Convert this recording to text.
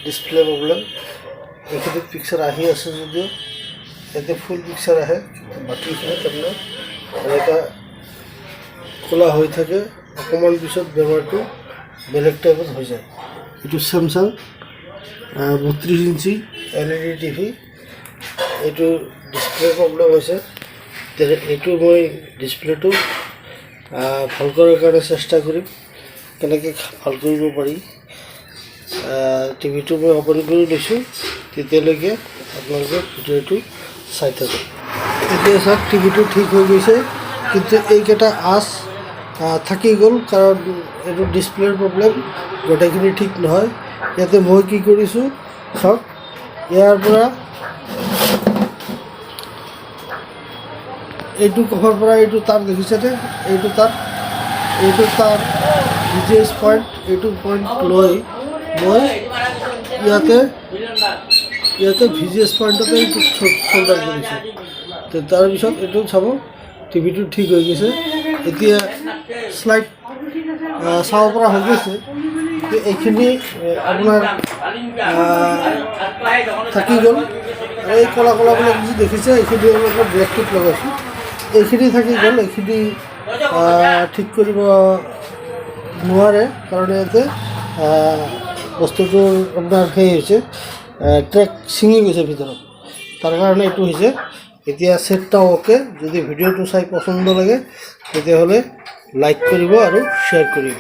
Display problem. এইখিনি picture আহি আছে যদিও ইয়াতে ফুল পিকচাৰ আহে, বাকীখিনি তাৰমানে এনেকুৱা খোলা হৈ থাকে। অকণমান পিছত বেমাৰটো বেলেগ টাইপত হৈ যায়। এইটো চেমচাং 32 ইঞ্চি LED টিভি। এইটো ডিসপ্লে প্ৰব্লেম হৈছে। এইটো মই ডিসপ্লেটো ভাল কৰাৰ কাৰণে চেষ্টা কৰিম, কেনেকৈ ভাল কৰিব পাৰি। টিভিটো মই অপেন কৰি লৈছোঁ, তেতিয়ালৈকে আপোনালোকে ভিডিঅ'টো চাই থাকক। এতিয়া চাওক, টিভিটো ঠিক হৈ গৈছে, কিন্তু এইকেইটা আঁচ থাকি গ'ল, কাৰণ এইটো ডিসপ্লেৰ প্ৰব্লেম, গোটেইখিনি ঠিক নহয়। ইয়াতে মই কি কৰিছোঁ চাওক, ইয়াৰ পৰা এইটো কভাৰ পৰা এইটো তার দেখিছেনে, এইটো তার VGS পইণ্ট, এইটো পইণ্ট লৈ মই ইয়াতে VGS পইণ্টতে এইটো চল্ডাৰ কৰিছোঁ। তো তাৰপিছত এইটো চাব, টিভিটো ঠিক হৈ গৈছে। এতিয়া শ্লাইড চাব পৰা হৈ গৈছে। এইখিনি আপোনাৰ থাকি গ'ল, আৰু এই কলা কলাবিলাক যি দেখিছে এইখিনি অলপ ব্লেকটোত লগাইছোঁ। এইখিনি থাকি গ'ল, এইখিনি ঠিক কৰিব নোৱাৰে, কাৰণ ইয়াতে বস্তুটোৰ আপোনাৰ সেই হৈছে, ট্ৰেক ছিঙি গৈছে ভিতৰত, তাৰ কাৰণে এইটো হৈছে। এতিয়া ছেটটা অ'কে। যদি ভিডিঅ'টো চাই পচন্দ লাগে তেতিয়াহ'লে লাইক কৰিব আৰু শ্বেয়াৰ কৰিব।